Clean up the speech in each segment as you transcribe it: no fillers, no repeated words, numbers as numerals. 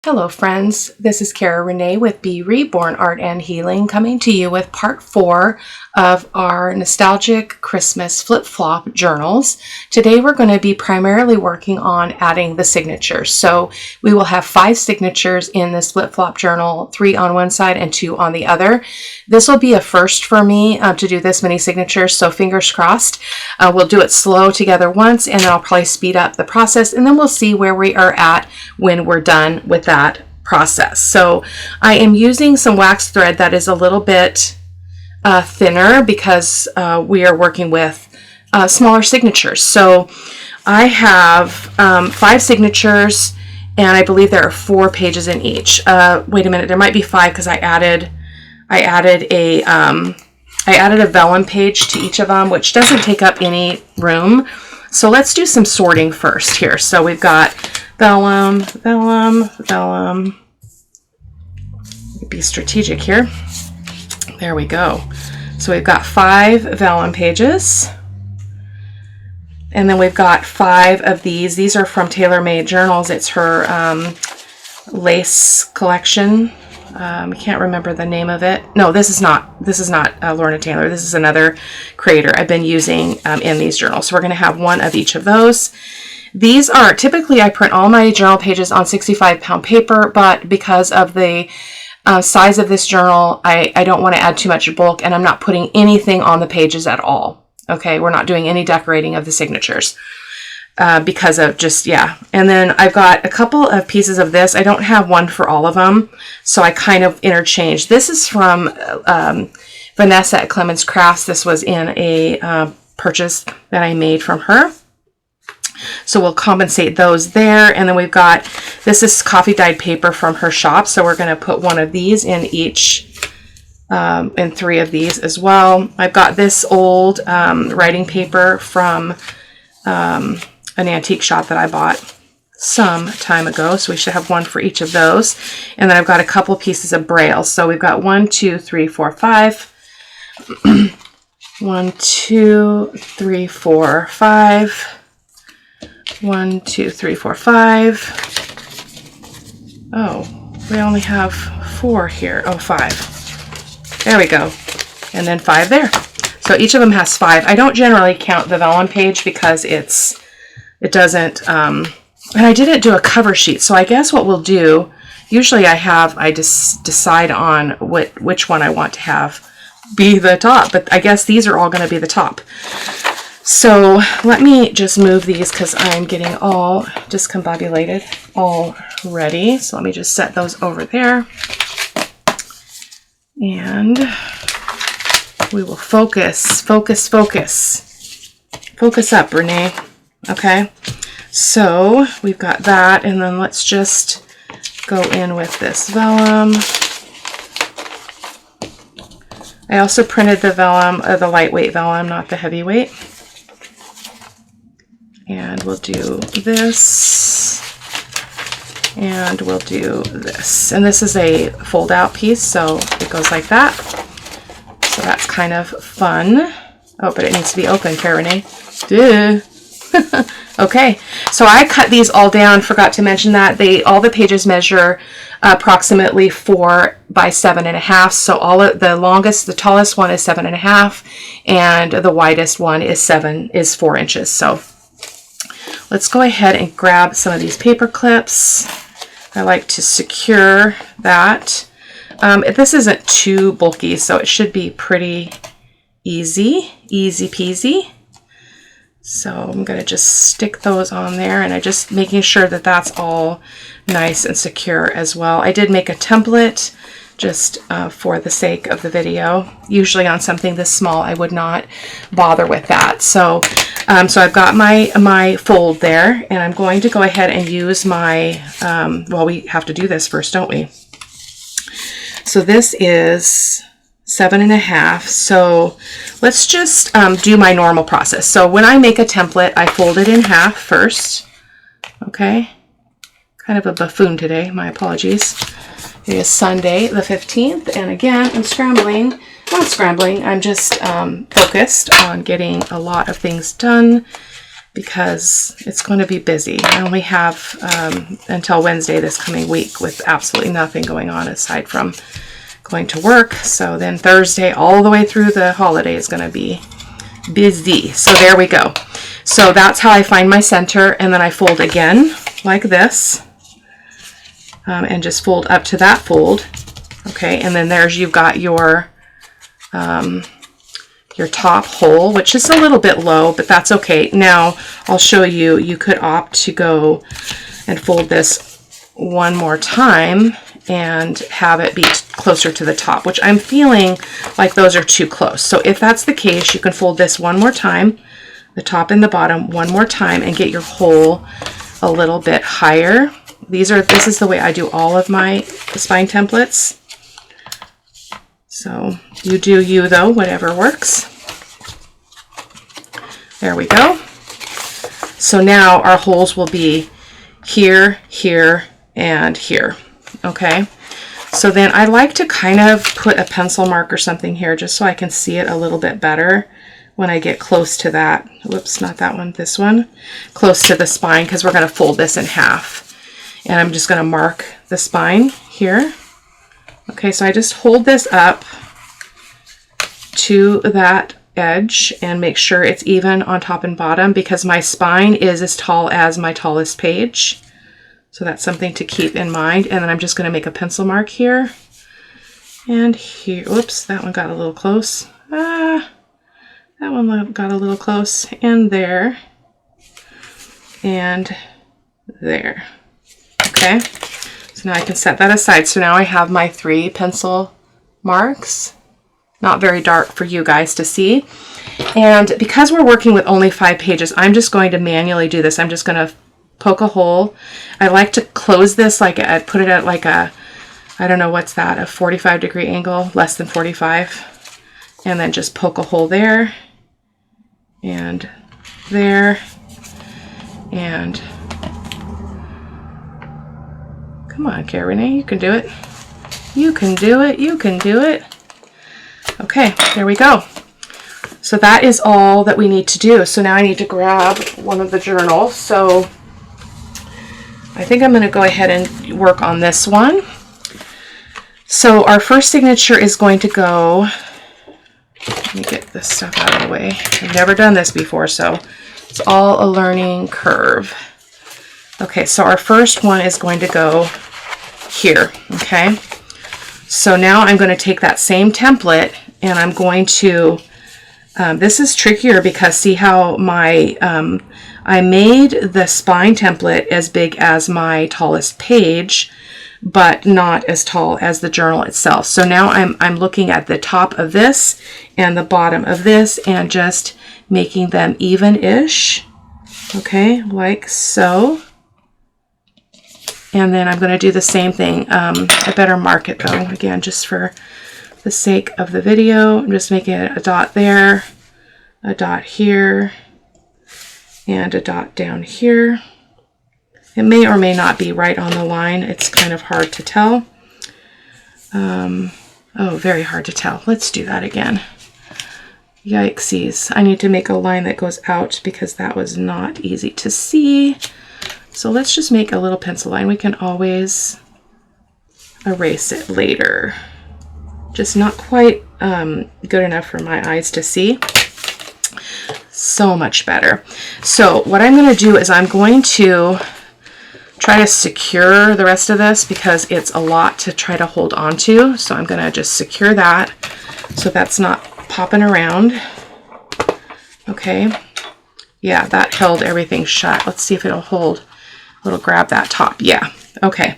Hello friends, this is Cara-Renee with B.Reborn Art and Healing coming to you with part 4 of our nostalgic Christmas flip-flop journals. Today we're going to be primarily working on adding the signatures. So we will have 5 signatures in this flip-flop journal, 3 on one side and 2 on the other. This will be a first for me to do this many signatures, so fingers crossed. We'll do it slow together once and then I'll probably speed up the process and then we'll see where we are at when we're done with that process. So I am using some wax thread that is a little bit thinner because we are working with smaller signatures. So I have 5 signatures and I believe there are 4 pages in each. Wait a minute, there might be 5 because I added a vellum page to each of them, which doesn't take up any room. So let's do some sorting first here. So we've got vellum, vellum, vellum. Be strategic here. There we go. So we've got 5 vellum pages. And then we've got 5 of these. These are from Tailor Made Journals. It's her lace collection. I can't remember the name of it. No, this is not Lorna Taylor. This is another creator I've been using in these journals. So we're going to have 1 of each of those. These are, typically I print all my journal pages on 65-pound paper, but because of the size of this journal, I don't want to add too much bulk, and I'm not putting anything on the pages at all. Okay, we're not doing any decorating of the signatures because of just, yeah. And then I've got a couple of pieces of this. I don't have one for all of them, so I kind of interchange. This is from Vanessa at Clemens Crafts. This was in a purchase that I made from her. So we'll compensate those there. And then we've got, this is coffee dyed paper from her shop. So we're going to put 1 of these in each, and 3 of these as well. I've got this old writing paper from an antique shop that I bought some time ago. So we should have 1 for each of those. And then I've got a couple pieces of braille. So we've got 1, 2, 3, 4, 5. 1, 2, 3, 4, 5. 1, 2, 3, 4, 5. Oh, we only have 4 here. Oh, 5. There we go. And then 5 there. So each of them has 5. I don't generally count the vellum page because it doesn't, and I didn't do a cover sheet. So I guess what we'll do, usually I just decide on which one I want to have be the top, but I guess these are all going to be the top. So let me just move these because I'm getting all discombobulated already. So let me just set those over there. And we will focus. Focus up, Renee. Okay. So we've got that. And then let's just go in with this vellum. I also printed the vellum, the lightweight vellum, not the heavyweight. And we'll do this, and we'll do this. And this is a fold-out piece, so it goes like that. So that's kind of fun. Oh, but it needs to be open, Cara-Renee. Duh. Okay, so I cut these all down, forgot to mention that. All the pages measure approximately 4 by 7.5. So the tallest one is 7.5, and the widest one is 4 inches. So let's go ahead and grab some of these paper clips. I like to secure that. This isn't too bulky, so it should be pretty easy peasy. So I'm going to just stick those on there, and I'm just making sure that that's all nice and secure as well. I did make a template just for the sake of the video. Usually on something this small, I would not bother with that. So I've got my fold there, and I'm going to go ahead and use my, well, we have to do this first, don't we? So this is 7.5. So let's just do my normal process. So when I make a template, I fold it in half first. Okay. Kind of a buffoon today. My apologies. It is Sunday the 15th. And again, I'm scrambling. I'm not scrambling. I'm just focused on getting a lot of things done because it's going to be busy. I only have until Wednesday this coming week with absolutely nothing going on aside from going to work. So then Thursday all the way through the holiday is going to be busy. So there we go. So that's how I find my center, and then I fold again like this, and just fold up to that fold. Okay, and then there's, you've got your top hole, which is a little bit low, but that's okay. Now I'll show you, you could opt to go and fold this one more time and have it be closer to the top, which I'm feeling like those are too close. So if that's the case, you can fold this one more time, the top and the bottom one more time, and get your hole a little bit higher. This is the way I do all of my spine templates. So you do you though, whatever works. There we go. So now our holes will be here, here, and here. Okay. So then I like to kind of put a pencil mark or something here just so I can see it a little bit better when I get close to that. Whoops, not that one, this one. Close to the spine, because we're going to fold this in half. And I'm just going to mark the spine here. Okay, so I just hold this up to that edge and make sure it's even on top and bottom, because my spine is as tall as my tallest page. So that's something to keep in mind. And then I'm just going to make a pencil mark here and here. Whoops, that one got a little close. That one got a little close. And there. And there. Okay. So now I can set that aside. So now I have my 3 pencil marks. Not very dark for you guys to see. And because we're working with only 5 pages, I'm just going to manually do this. I'm just going to poke a hole. I like to close this, like I'd put it at like a, I don't know, what's that, a 45-degree angle, less than 45. And then just poke a hole there, and there, and come on, Cara-Renee, you can do it. You can do it. You can do it. Okay, there we go. So that is all that we need to do. So now I need to grab one of the journals. So I think I'm going to go ahead and work on this one. So our first signature is going to go, let me get this stuff out of the way. I've never done this before, so it's all a learning curve. Okay, so our first one is going to go here, okay? So now I'm going to take that same template and I'm going to, this is trickier because see how my, I made the spine template as big as my tallest page, but not as tall as the journal itself. So now I'm looking at the top of this and the bottom of this and just making them even-ish. Okay, like so. And then I'm going to do the same thing. I better mark it though, again, just for the sake of the video. I'm just making a dot there, a dot here, and a dot down here. It may or may not be right on the line. It's kind of hard to tell. Oh, very hard to tell. Let's do that again. Yikesies. I need to make a line that goes out because that was not easy to see. So let's just make a little pencil line. We can always erase it later. Just not quite good enough for my eyes to see. So much better. So what I'm going to do is I'm going to try to secure the rest of this because it's a lot to try to hold on to. So I'm going to just secure that so that's not popping around. Okay. Yeah, that held everything shut. Let's see if it'll hold. It'll grab that top. Yeah. Okay.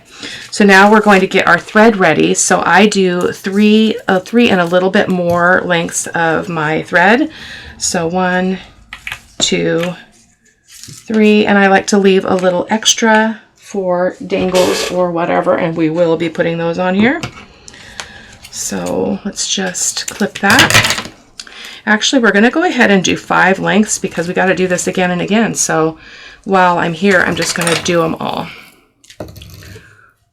So now we're going to get our thread ready. So I do three and a little bit more lengths of my thread. So 1, 2, 3, and I like to leave a little extra for dangles or whatever, and we will be putting those on here. So let's just clip that. Actually, we're going to go ahead and do 5 lengths because we got to do this again and again. So while I'm here, I'm just going to do them all.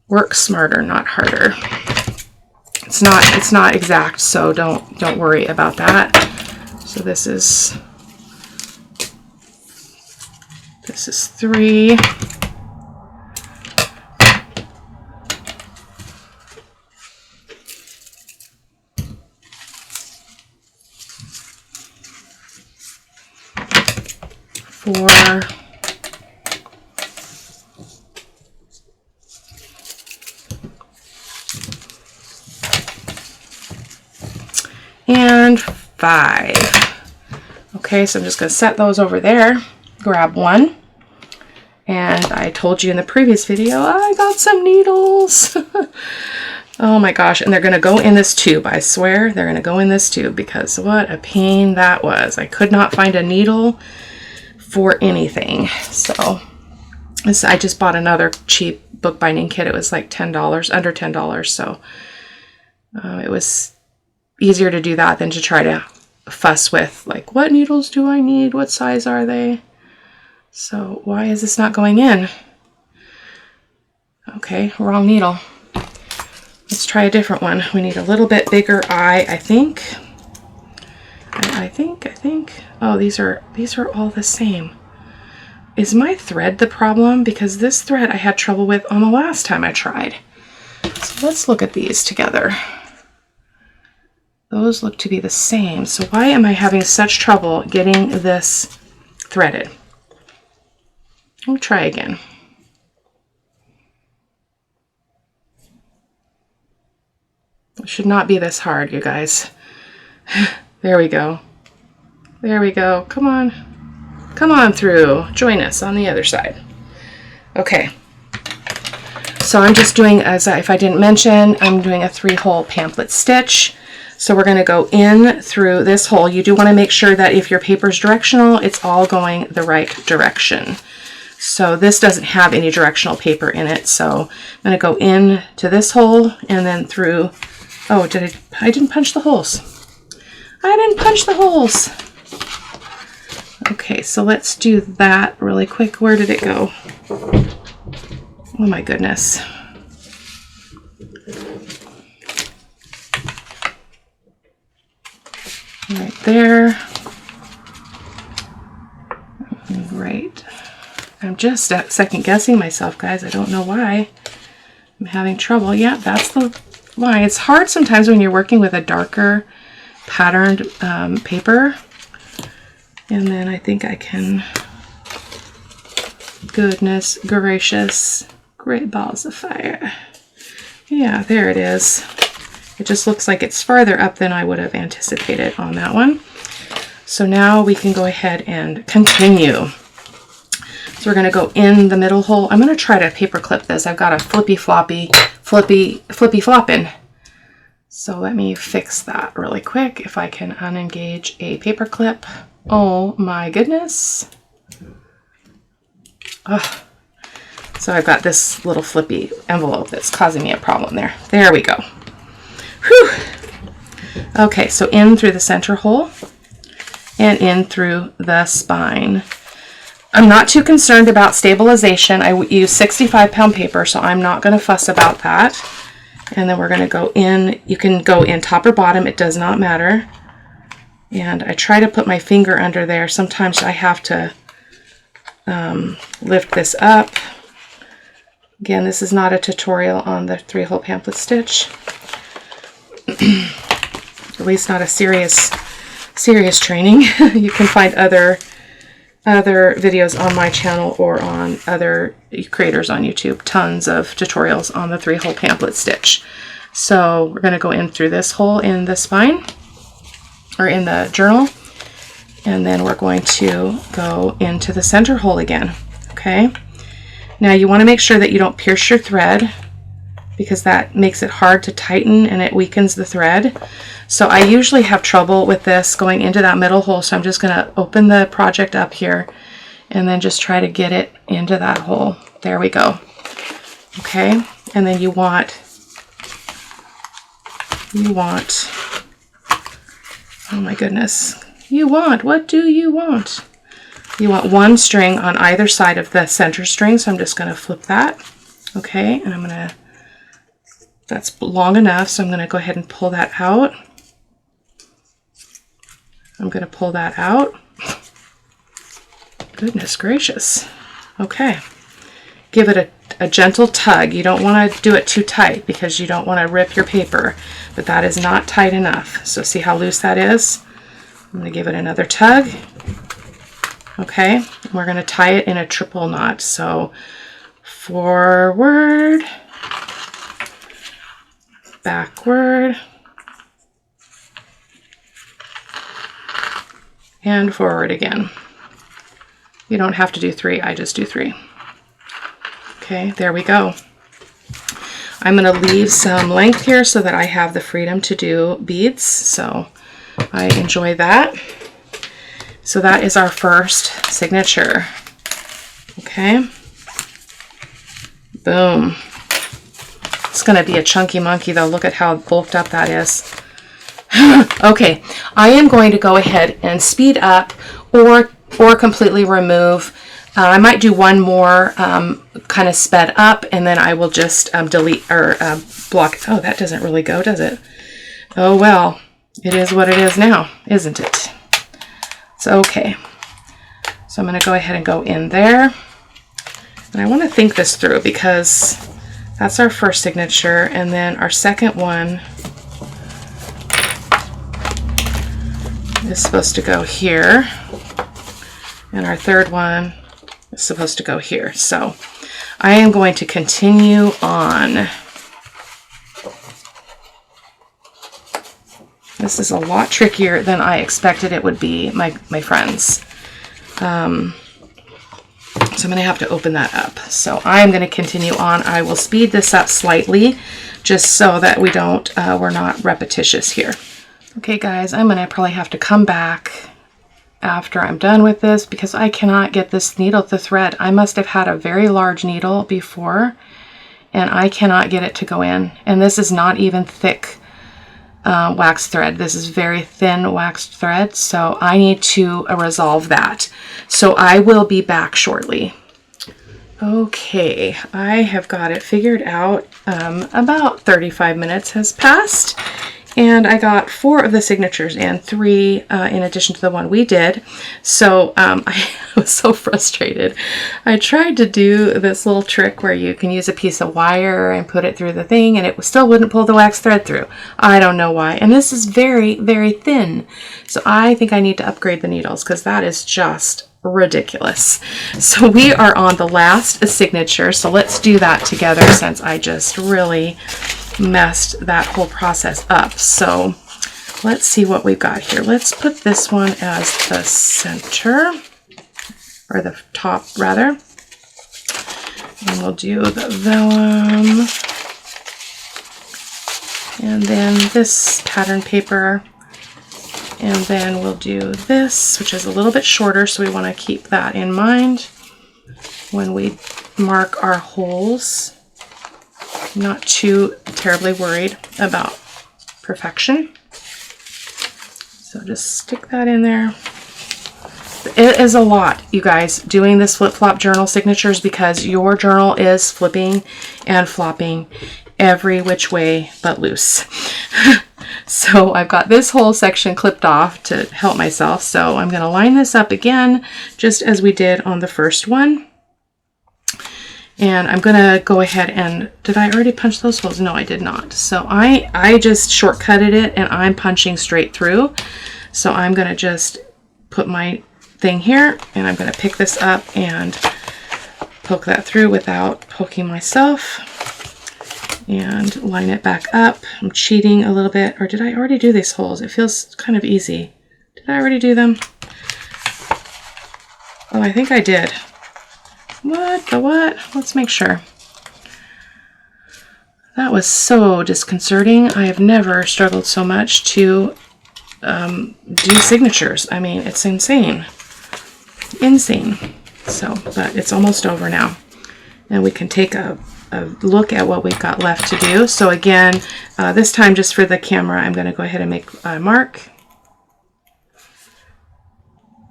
Work smarter, not harder. It's not exact, so don't worry about that. So this is This is 3. Four. And 5. Okay, so I'm just going to set those over there. Grab one. And I told you in the previous video, I got some needles. Oh my gosh, and they're going to go in this tube. I swear they're going to go in this tube because what a pain that was. I could not find a needle for anything. So I just bought another cheap bookbinding kit. It was like $10, under $10. So it was easier to do that than to try to fuss with like, what needles do I need? What size are they? So why is this not going in? Okay, wrong needle. Let's try a different one. We need a little bit bigger eye, I think. I think. Oh, these are all the same. Is my thread the problem? Because this thread I had trouble with on the last time I tried. So let's look at these together. Those look to be the same. So why am I having such trouble getting this threaded? I'll try again. It should not be this hard, you guys. There we go. There we go. Come on. Come on through. Join us on the other side. Okay. So I'm just doing, as if I didn't mention, I'm doing a 3-hole pamphlet stitch. So we're going to go in through this hole. You do want to make sure that if your paper's directional, it's all going the right direction. So this doesn't have any directional paper in it. So I'm going to go in to this hole and then through. Oh, I didn't punch the holes. I didn't punch the holes. Okay, so let's do that really quick. Where did it go? Oh my goodness. Right there. Right. I'm just second guessing myself, guys. I don't know why I'm having trouble. Yeah, that's the line. It's hard sometimes when you're working with a darker patterned paper. And then I think I can, goodness gracious, great balls of fire. Yeah, there it is. It just looks like it's farther up than I would have anticipated on that one. So now we can go ahead and continue. So we're going to go in the middle hole. I'm going to try to paper clip this. I've got a flippy flopping. So let me fix that really quick. If I can unengage a paper clip. Oh my goodness. Ugh. So I've got this little flippy envelope that's causing me a problem there. There we go. Whew. Okay, so in through the center hole and in through the spine. I'm not too concerned about stabilization. I use 65-pound paper, so I'm not going to fuss about that. And then we're going to go in. You can go in top or bottom. It does not matter. And I try to put my finger under there. Sometimes I have to lift this up. Again, this is not a tutorial on the 3-hole pamphlet stitch. At least not a serious training. You can find other videos on my channel or on other creators on YouTube. Tons of tutorials on the 3-hole pamphlet stitch. So we're going to go in through this hole in the spine, or in the journal, and then we're going to go into the center hole again. Okay. Now you want to make sure that you don't pierce your thread, because that makes it hard to tighten and it weakens the thread. So I usually have trouble with this going into that middle hole, so I'm just going to open the project up here and then just try to get it into that hole. There we go. Okay, and then you want, oh my goodness, what do you want? You want one string on either side of the center string, so I'm just going to flip that. Okay, and I'm going to, that's long enough, so I'm going to go ahead and pull that out. I'm going to pull that out. Goodness gracious. Okay. Give it a gentle tug. You don't want to do it too tight because you don't want to rip your paper, but that is not tight enough. So see how loose that is? I'm going to give it another tug. Okay, we're going to tie it in a triple knot. So forward, backward, and forward again. You don't have to do 3, I just do 3. Okay, there we go. I'm going to leave some length here so that I have the freedom to do beads. So I enjoy that. So that is our first signature. Okay. Boom. It's going to be a chunky monkey though. Look at how bulked up that is. Okay, I am going to go ahead and speed up or completely remove. I might do one more kind of sped up, and then I will just delete or block. Oh, that doesn't really go, does it? Oh, well, it is what it is now, isn't it? It's okay. So I'm going to go ahead and go in there. And I want to think this through because that's our first signature, and then our second one is supposed to go here, and our third one is supposed to go here. So I am going to continue on. This is a lot trickier than I expected it would be, my friends. So I'm going to have to open that up. So I'm going to continue on. I will speed this up slightly just so that we don't, we're not repetitious here. Okay guys, I'm going to probably have to come back after I'm done with this because I cannot get this needle to thread. I must have had a very large needle before and I cannot get it to go in. And this is not even thick wax thread. This is very thin waxed thread. So I need to resolve that. So I will be back shortly. Okay, I have got it figured out. About 35 minutes has passed. And I got 4 of the signatures and 3 in addition to the one we did. So I was so frustrated. I tried to do this little trick where you can use a piece of wire and put it through the thing and it still wouldn't pull the wax thread through. I don't know why. And this is very, very thin. So I think I need to upgrade the needles because that is just ridiculous. So we are on the last signature. So let's do that together since I just really messed that whole process up. So let's see what we've got here. Let's put this one as the center, or the top rather. And we'll do the vellum. And then this pattern paper. And then we'll do this, which is a little bit shorter, so we want to keep that in mind when we mark our holes. Not too terribly worried about perfection. So just stick that in there. It is a lot, you guys, doing this flip-flop journal signatures because your journal is flipping and flopping every which way but loose. So I've got this whole section clipped off to help myself. So I'm going to line this up again, just as we did on the first one. And I'm going to go ahead and, did I already punch those holes? No, I did not. So I just shortcutted it and I'm punching straight through. So I'm going to just put my thing here and I'm going to pick this up and poke that through without poking myself and line it back up. I'm cheating a little bit, or did I already do these holes? It feels kind of easy. Did I already do them? Oh, I think I did. What the what? Let's make sure. That was so disconcerting. I have never struggled so much to do signatures. I mean, it's insane. Insane. So, but it's almost over now. And we can take a look at what we've got left to do. So again, this time just for the camera, I'm going to go ahead and make a mark.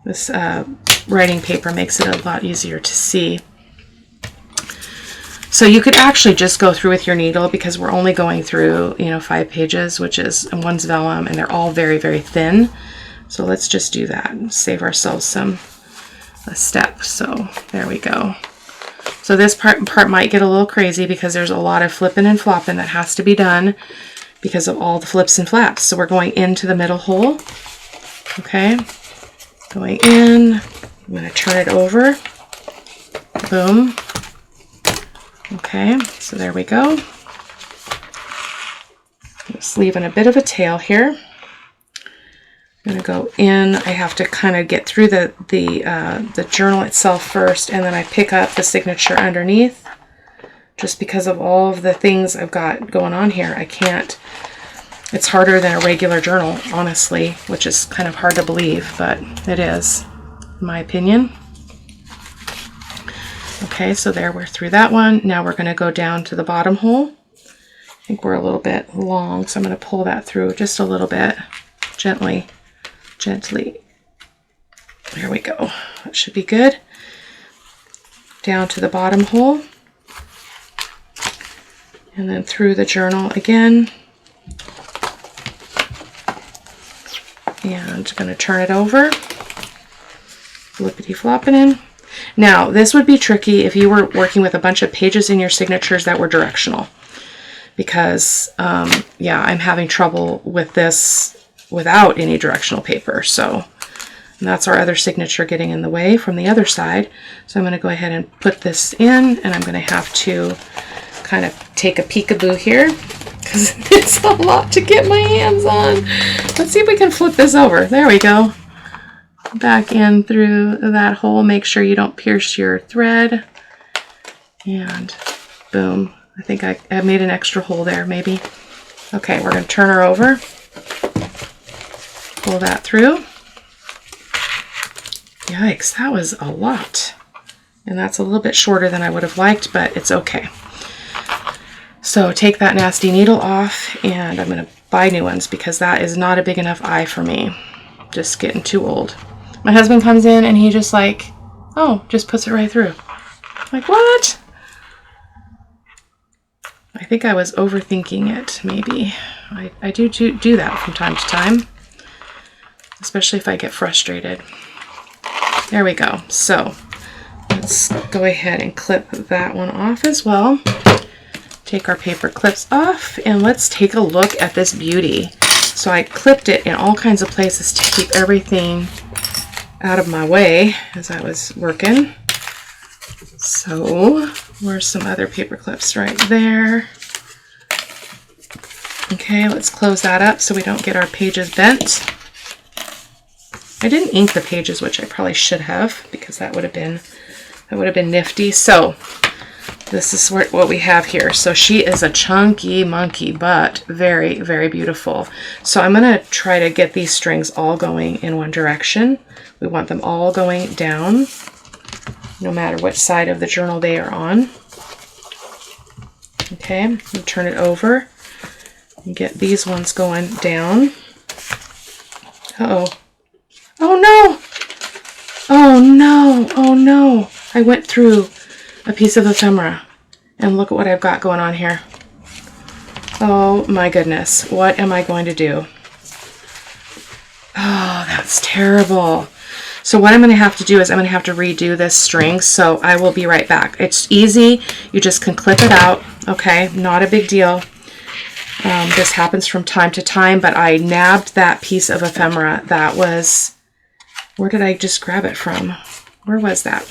This writing paper makes it a lot easier to see. So you could actually just go through with your needle because we're only going through, 5 pages, which is one's vellum, and they're all very, very thin. So let's just do that and save ourselves a step. So there we go. So this part might get a little crazy because there's a lot of flipping and flopping that has to be done because of all the flips and flaps. So we're going into the middle hole. Okay, going in. I'm going to turn it over. Boom. Okay, so there we go. Just leaving a bit of a tail here. I'm going to go in. I have to kind of get through the journal itself first, and then I pick up the signature underneath. Just because of all of the things I've got going on here, I can't. It's harder than a regular journal, honestly, which is kind of hard to believe, but it is, in my opinion. Okay, so there, we're through that one. Now we're going to go down to the bottom hole. I think we're a little bit long, so I'm going to pull that through just a little bit, gently. There we go. That should be good. Down to the bottom hole. And then through the journal again. And I'm going to turn it over. Flippity flopping in. Now, this would be tricky if you were working with a bunch of pages in your signatures that were directional. Because, yeah, I'm having trouble with this without any directional paper. So and that's our other signature getting in the way from the other side. So I'm going to go ahead and put this in, and I'm going to have to kind of take a peekaboo here because it's a lot to get my hands on. Let's see if we can flip this over. There we go. Back in through that hole. Make sure you don't pierce your thread. And boom. I think I made an extra hole there, maybe. Okay, we're going to turn her over. Pull that through. Yikes, that was a lot. And that's a little bit shorter than I would have liked, but it's okay. So take that nasty needle off, and I'm going to buy new ones because that is not a big enough eye for me. Just getting too old. My husband comes in and he just like, oh, just puts it right through. I'm like, what? I think I was overthinking it, maybe. I do that from time to time, especially if I get frustrated. There we go. So let's go ahead and clip that one off as well. Take our paper clips off, and let's take a look at this beauty. So I clipped it in all kinds of places to keep everything out of my way as I was working. So where's some other paper clips? Right there. Okay, let's close that up so we don't get our pages bent. I didn't ink the pages, which I probably should have, because that would have been nifty. So this is what we have here. So she is a chunky monkey, but very, very beautiful. So I'm going to try to get these strings all going in one direction. We want them all going down, no matter which side of the journal they are on. Okay, I'm going to turn it over and get these ones going down. Uh-oh. Oh no! Oh no! Oh no! I went through a piece of ephemera, and look at what I've got going on here. Oh my goodness, what am I going to do? Oh, that's terrible. So what I'm going to have to do is I'm going to have to redo this string, so I will be right back. It's easy. You just can clip it out. Okay, not a big deal. This happens from time to time, but I nabbed that piece of ephemera. That was, where did I just grab it from? Where was that?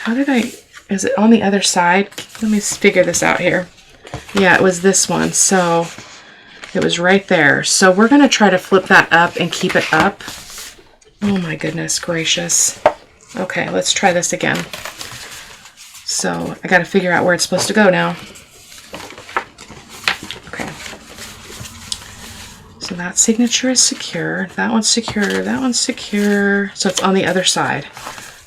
How did I, is it on the other side? Let me figure this out here. Yeah, it was this one. So it was right there. So we're going to try to flip that up and keep it up. Oh my goodness gracious. Okay, let's try this again. So I got to figure out where it's supposed to go now. Okay. So that signature is secure. That one's secure. That one's secure. So it's on the other side.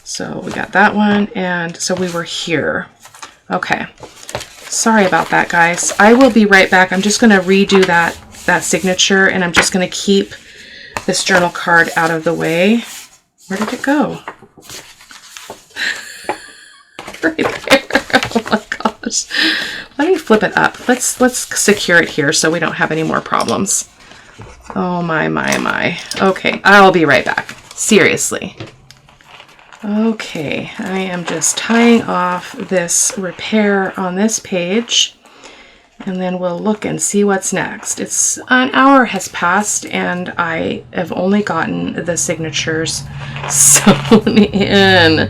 So we got that one. And so we were here. Okay. Sorry about that, guys. I will be right back. I'm just going to redo that signature, and I'm just going to keep this journal card out of the way. Where did it go? Right there. Oh my gosh. Let me flip it up. Let's secure it here so we don't have any more problems. Oh my. Okay, I'll be right back. Seriously. Okay, I am just tying off this repair on this page, and then we'll look and see what's next. It's an hour has passed and I have only gotten the signatures sewn in.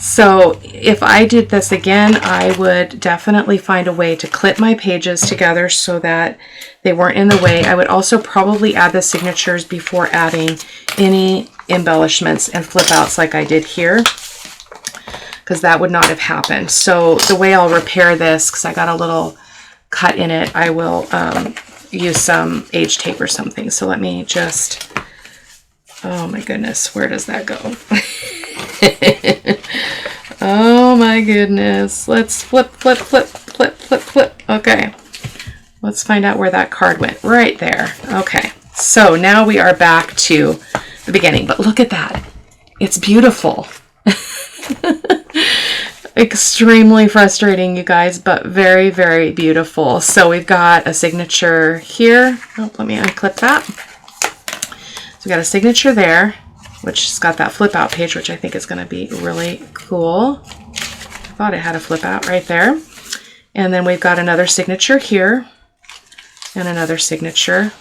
So if I did this again, I would definitely find a way to clip my pages together so that they weren't in the way. I would also probably add the signatures before adding any embellishments and flip outs like I did here, because that would not have happened. So the way I'll repair this, because I got a little cut in it, I will use some age tape or something. So let me just, oh my goodness, where does that go? Oh my goodness. Let's flip. Okay. Let's find out where that card went. Right there. Okay. So now we are back to the beginning, but look at that. It's beautiful. Extremely frustrating, you guys, but very, very beautiful. So we've got a signature here. Oh, let me unclip that. So we got a signature there, which has got that flip out page, which I think is going to be really cool. I thought it had a flip out right there. And then we've got another signature here and another signature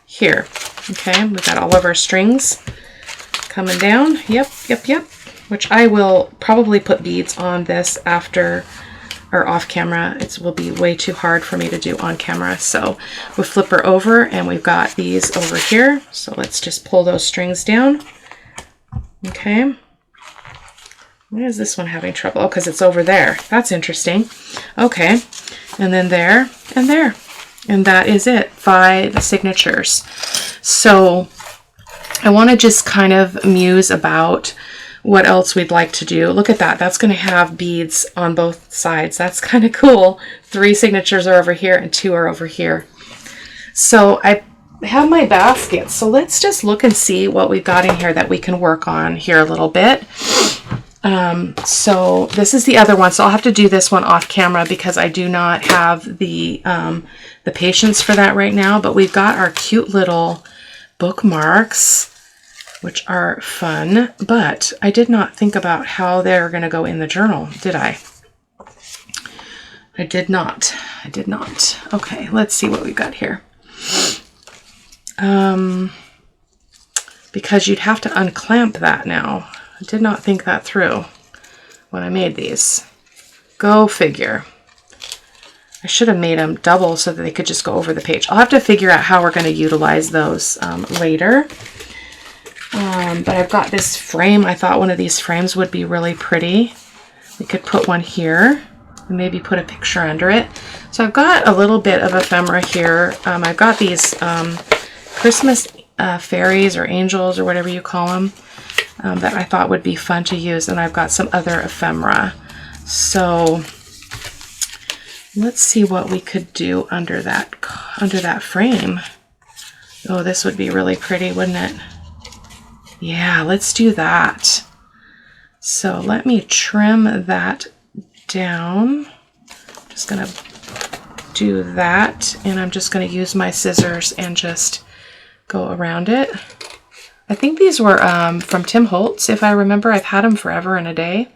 here. Okay, we've got all of our strings coming down. Yep. Which I will probably put beads on this after or off camera. It will be way too hard for me to do on camera. So we'll flip her over and we've got these over here. So let's just pull those strings down. Okay. Why is this one having trouble? Oh, because it's over there. That's interesting. Okay. And then there and there. And that is it. 5 signatures. So I want to just kind of muse about what else we'd like to do. Look at that. That's going to have beads on both sides. That's kind of cool. 3 signatures are over here and 2 are over here. So I have my basket. So let's just look and see what we've got in here that we can work on here a little bit. So this is the other one. So I'll have to do this one off camera because I do not have the patience for that right now. But we've got our cute little bookmarks, which are fun, but I did not think about how they're going to go in the journal, did I? I did not. Okay, let's see what we've got here. Because you'd have to unclamp that now. I did not think that through when I made these. Go figure. I should have made them double so that they could just go over the page. I'll have to figure out how we're going to utilize those later. But I've got this frame. I thought one of these frames would be really pretty. We could put one here and maybe put a picture under it. So I've got a little bit of ephemera here. I've got these Christmas fairies or angels or whatever you call them that I thought would be fun to use. And I've got some other ephemera. So let's see what we could do under that frame. Oh, this would be really pretty, wouldn't it? Yeah, let's do that. So let me trim that down. Just gonna do that, and I'm just gonna use my scissors and just go around it. I think these were from Tim Holtz, if I remember. I've had them forever and a day,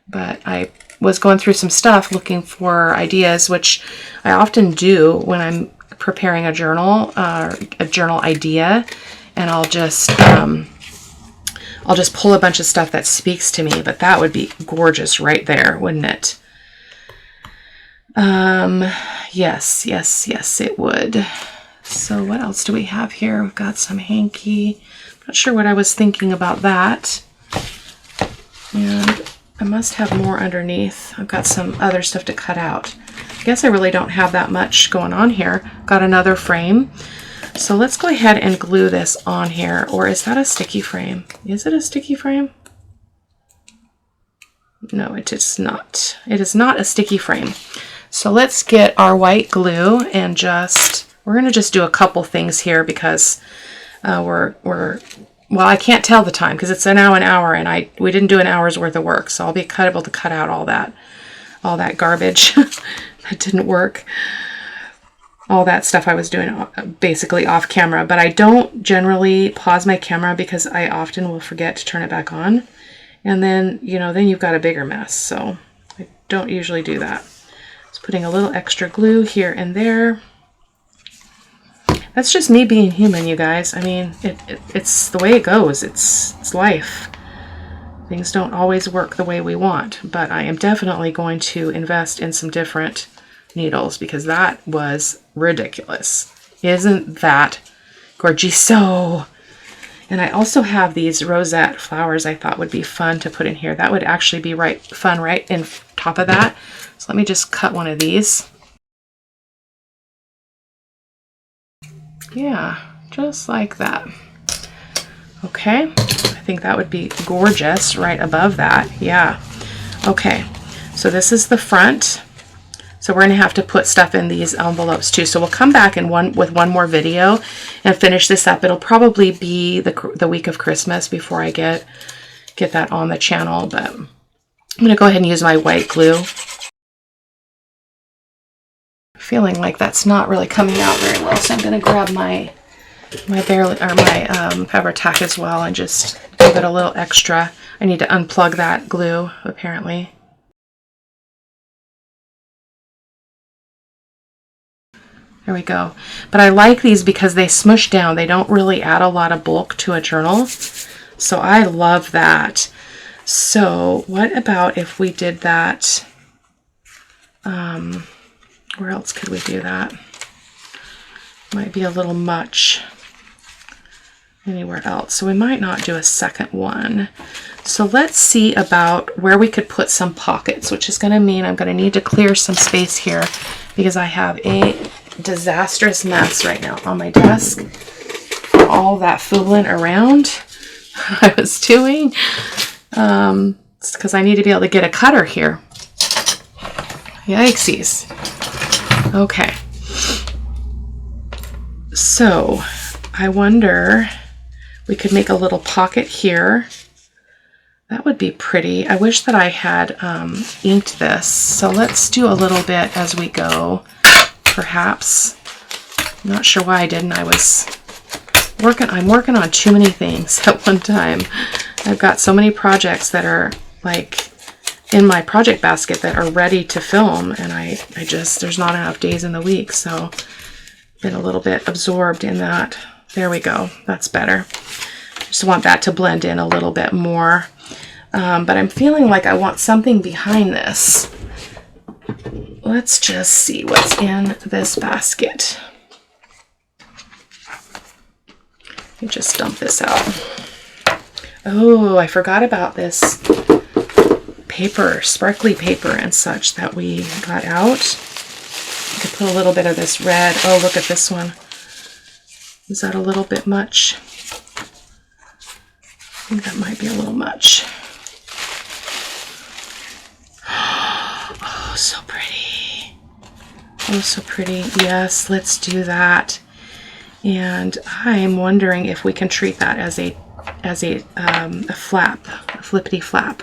but I was going through some stuff looking for ideas, which I often do when I'm preparing a journal idea, and I'll just pull a bunch of stuff that speaks to me, but that would be gorgeous right there, wouldn't it? Yes, it would. So what else do we have here? We've got some hanky. Not sure what I was thinking about that. And I must have more underneath. I've got some other stuff to cut out. I guess I really don't have that much going on here. Got another frame. So let's go ahead and glue this on here. Or is that a sticky frame? Is it a sticky frame? No, it is not. It is not a sticky frame. So let's get our white glue and we're going to just do a couple things here because well, I can't tell the time because it's now an hour and we didn't do an hour's worth of work. So I'll be able to cut out all that garbage that didn't work. all that stuff I was doing basically off camera, but I don't generally pause my camera because I often will forget to turn it back on. And then, you know, then you've got a bigger mess. So I don't usually do that. Just putting a little extra glue here and there. That's just me being human, you guys. I mean, it's the way it goes. It's life. Things don't always work the way we want, but I am definitely going to invest in some different needles because that was ridiculous. Isn't that gorgeous? And I also have these rosette flowers I thought would be fun to put in here. That would actually be fun right in top of that. So let me just cut one of these. Yeah, just like that. Okay, I think that would be gorgeous right above that. Yeah. Okay, so this is the front. So we're going to have to put stuff in these envelopes too. So we'll come back with one more video and finish this up. It'll probably be the week of Christmas before I get that on the channel. But I'm going to go ahead and use my white glue. Feeling like that's not really coming out very well, so I'm going to grab my Fabri-Tac as well and just give it a little extra. I need to unplug that glue apparently. There we go. But I like these because they smush down. They don't really add a lot of bulk to a journal. So I love that. So what about if we did that? Where else could we do that? Might be a little much anywhere else. So we might not do a second one. So let's see about where we could put some pockets, which is going to mean I'm going to need to clear some space here because I have a disastrous mess right now on my desk. All that fooling around I was doing. It's because I need to be able to get a cutter here. Yikesies. Okay. So I wonder we could make a little pocket here. That would be pretty. I wish that I had inked this. So let's do a little bit as we go, perhaps. I'm not sure why I didn't. I'm working on too many things at one time. I've got so many projects that are like in my project basket that are ready to film, and I just, there's not enough days in the week, so been a little bit absorbed in that. There we go. That's better. Just want that to blend in a little bit more. But I'm feeling like I want something behind this. Let's just see what's in this basket. Let me just dump this out. Oh, I forgot about this paper, sparkly paper and such that we got out. I could put a little bit of this red. Oh, look at this one. Is that a little bit much? I think that might be a little much. Oh, so pretty. Oh, so pretty. Yes, let's do that. And I'm wondering if we can treat that as a flap, a flippity flap.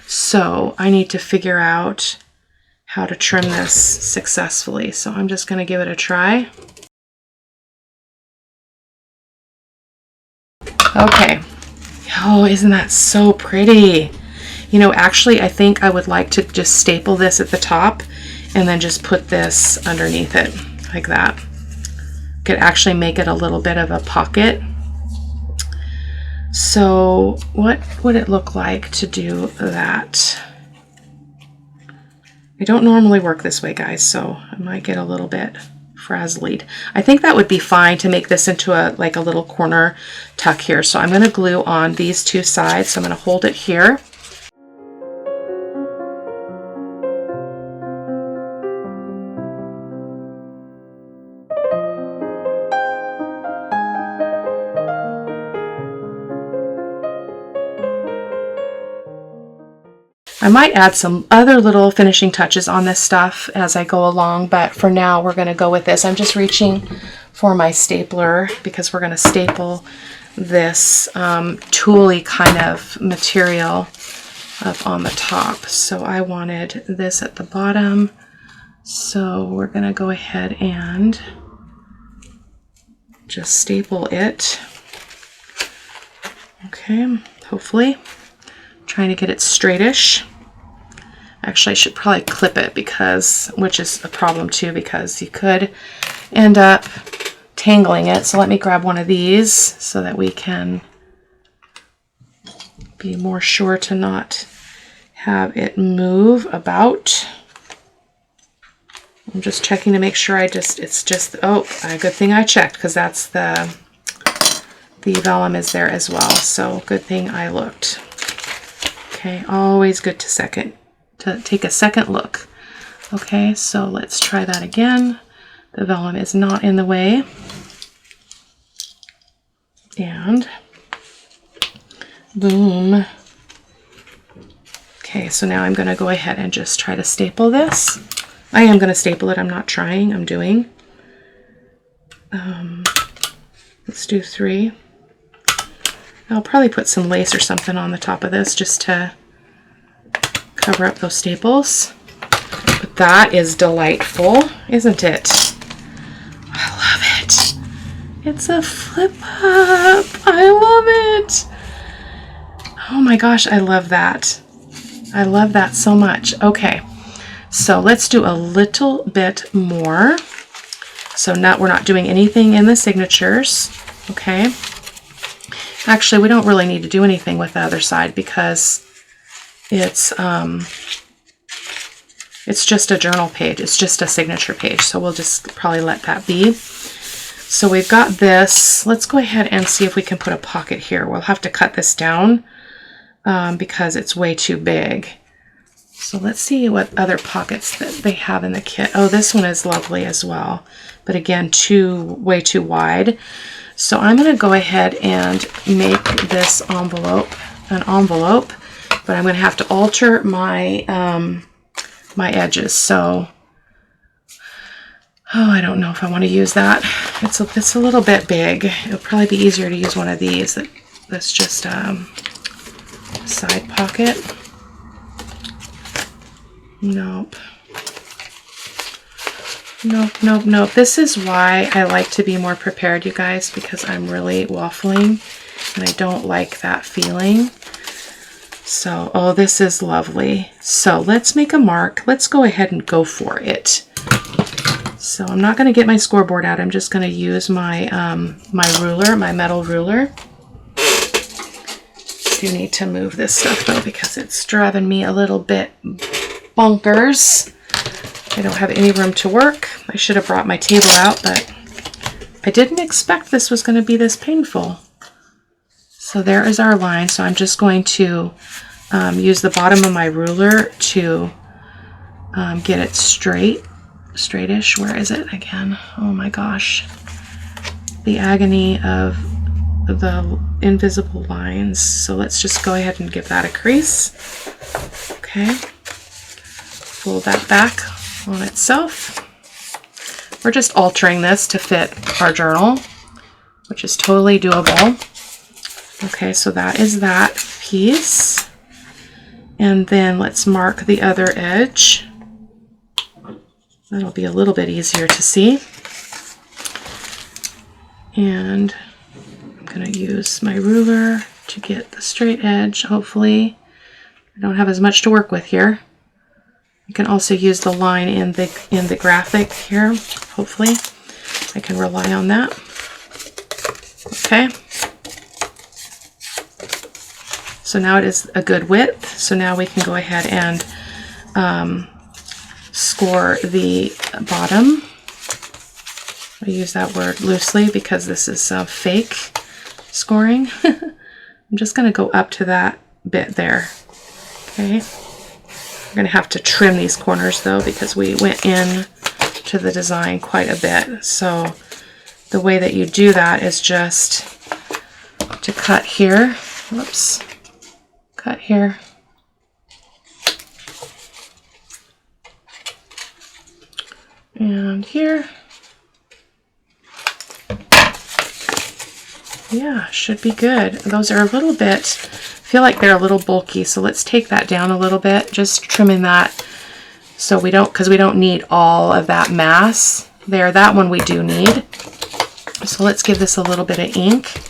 So I need to figure out how to trim this successfully. So I'm just going to give it a try. Okay. Oh, isn't that so pretty? You know, actually, I think I would like to just staple this at the top and then just put this underneath it like that. Could actually make it a little bit of a pocket. So what would it look like to do that? I don't normally work this way, guys, so I might get a little bit frazzled. I think that would be fine to make this into a little corner tuck here. So I'm going to glue on these two sides. So I'm going to hold it here. I might add some other little finishing touches on this stuff as I go along, but for now we're going to go with this. I'm just reaching for my stapler because we're going to staple this tooly kind of material up on the top. So I wanted this at the bottom So we're going to go ahead and just staple it. Okay, hopefully. Trying to get it straightish. Actually, I should probably clip it which is a problem too, because you could end up tangling it. So let me grab one of these so that we can be more sure to not have it move about. I'm just checking to make sure it's just, oh, a good thing I checked, because that's the vellum is there as well. So good thing I looked. Okay, always good to take a second look. Okay, so let's try that again. The vellum is not in the way. And boom. Okay, so now I'm going to go ahead and just try to staple this. I am going to staple it. I'm not trying. I'm doing. Let's do 3. I'll probably put some lace or something on the top of this just to cover up those staples. But that is delightful, isn't it? I love it. It's a flip up. I love it. Oh my gosh, I love that. I love that so much. Okay, so let's do a little bit more. So we're not doing anything in the signatures, okay? Actually, we don't really need to do anything with the other side because it's just a journal page. It's just a signature page, so we'll just probably let that be. So we've got this. Let's go ahead and see if we can put a pocket here. We'll have to cut this down because it's way too big. So let's see what other pockets that they have in the kit. Oh, this one is lovely as well, but again, way too wide. So I'm going to go ahead and make this envelope an envelope, but I'm going to have to alter my my edges. So, oh, I don't know if I want to use that. It's a little bit big. It'll probably be easier to use one of these. That's just a side pocket. Nope. Nope. This is why I like to be more prepared, you guys, because I'm really waffling and I don't like that feeling. So, oh, this is lovely. So let's make a mark. Let's go ahead and go for it. So I'm not going to get my scoreboard out. I'm just going to use my my ruler, my metal ruler. I do need to move this stuff though because it's driving me a little bit bonkers. I don't have any room to work. I should have brought my table out, but I didn't expect this was going to be this painful. So there is our line. So I'm just going to use the bottom of my ruler to get it straightish. Where is it again? Oh my gosh. The agony of the invisible lines. So let's just go ahead and give that a crease. Okay. Fold that back on itself. We're just altering this to fit our journal, which is totally doable. Okay, so that is that piece. And then let's mark the other edge. That'll be a little bit easier to see. And I'm going to use my ruler to get the straight edge, hopefully. I don't have as much to work with here. You can also use the line in the graphic here. Hopefully, I can rely on that. Okay. So now it is a good width. So now we can go ahead and score the bottom. I use that word loosely because this is fake scoring. I'm just going to go up to that bit there. Okay. We're going to have to trim these corners though because we went in to the design quite a bit. So the way that you do that is just to cut here. Whoops. Cut here. And here. Yeah, should be good. Those are a little bit, I feel like they're a little bulky, so let's take that down a little bit, just trimming that So we don't, because we don't need all of that mass there. That one we do need. So let's give this a little bit of ink.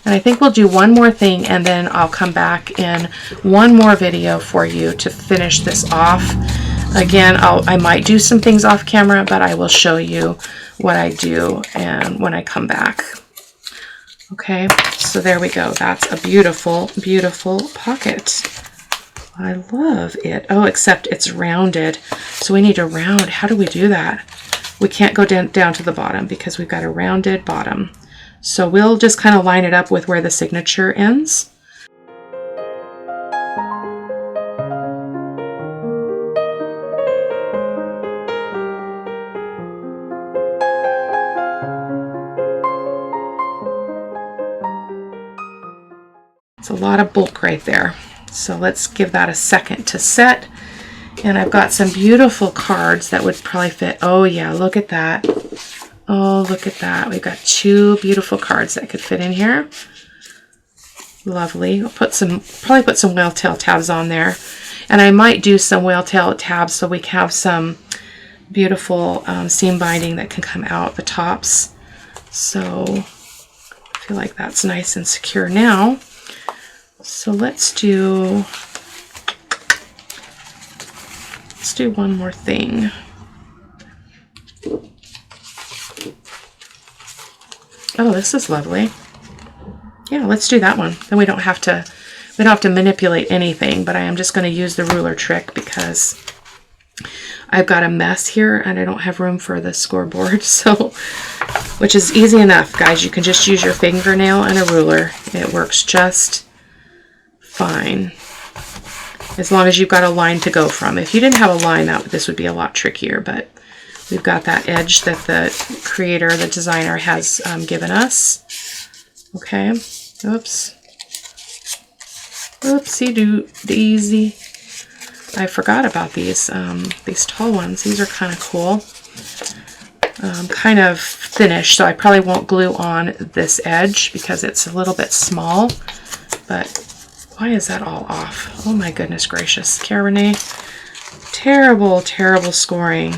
And I think we'll do one more thing, and then I'll come back in one more video for you to finish this off. Again, I might do some things off camera, but I will show you what I do and when I come back. Okay, so there we go. That's a beautiful, beautiful pocket. I love it. Oh, except it's rounded. So we need to round. How do we do that? We can't go down to the bottom because we've got a rounded bottom. So we'll just kind of line it up with where the signature ends. It's a lot of bulk right there. So let's give that a second to set. And I've got some beautiful cards that would probably fit. Oh yeah, look at that. Oh, look at that. We've got 2 beautiful cards that could fit in here. Lovely. I'll probably put some whale tail tabs on there. And I might do some whale tail tabs so we can have some beautiful seam binding that can come out the tops. So I feel like that's nice and secure now. So let's do one more thing. Oh, this is lovely. Yeah, let's do that one. Then we don't have to manipulate anything, but I am just going to use the ruler trick because I've got a mess here and I don't have room for the scoreboard. So, which is easy enough, guys. You can just use your fingernail and a ruler. It works just fine. As long as you've got a line to go from. If you didn't have a line, this would be a lot trickier, but we've got that edge that the creator, the designer, has given us. Okay. Oops. Oopsie daisy. I forgot about these tall ones. These are kind of cool. Kind of finished, so I probably won't glue on this edge because it's a little bit small, but why is that all off? Oh my goodness gracious. Cara-Renee, terrible, terrible scoring.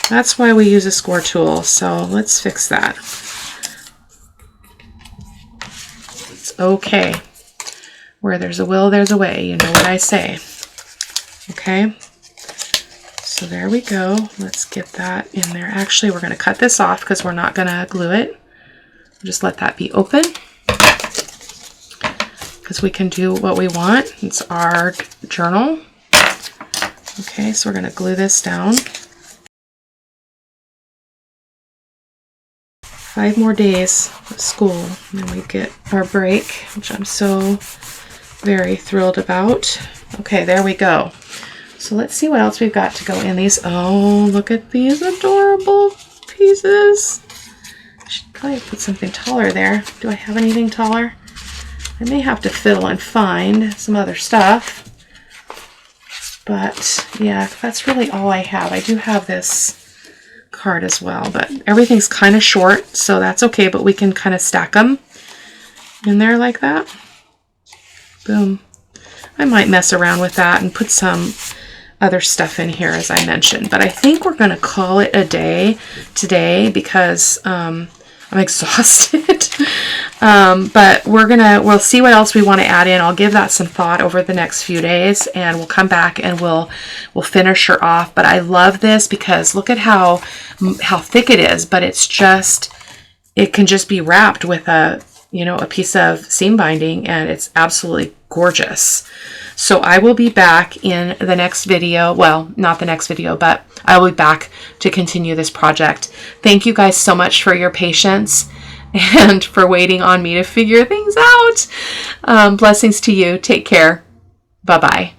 That's why we use a score tool, so let's fix that. It's okay. Where there's a will, there's a way. You know what I say. Okay. So there we go. Let's get that in there. Actually, we're going to cut this off because we're not going to glue it. Just let that be open. Because we can do what we want. It's our journal. Okay, so we're going to glue this down. 5 more days of school, and then we get our break, which I'm so very thrilled about. Okay, there we go. So let's see what else we've got to go in these. Oh, look at these adorable pieces. I should probably put something taller there. Do I have anything taller? I may have to fiddle and find some other stuff. But yeah, that's really all I have. I do have this card as well, but everything's kind of short, so that's okay, but we can kind of stack them in there like that. Boom. I might mess around with that and put some other stuff in here, as I mentioned, but I think we're going to call it a day today because I'm exhausted. But we'll see what else we want to add in. I'll give that some thought over the next few days, and we'll come back and we'll finish her off. But I love this because look at how thick it is, but it can just be wrapped with a piece of seam binding, and it's absolutely gorgeous. So I will be back in the next video. Well, not the next video, but I will be back to continue this project. Thank you guys so much for your patience and for waiting on me to figure things out. Blessings to you. Take care. Bye-bye.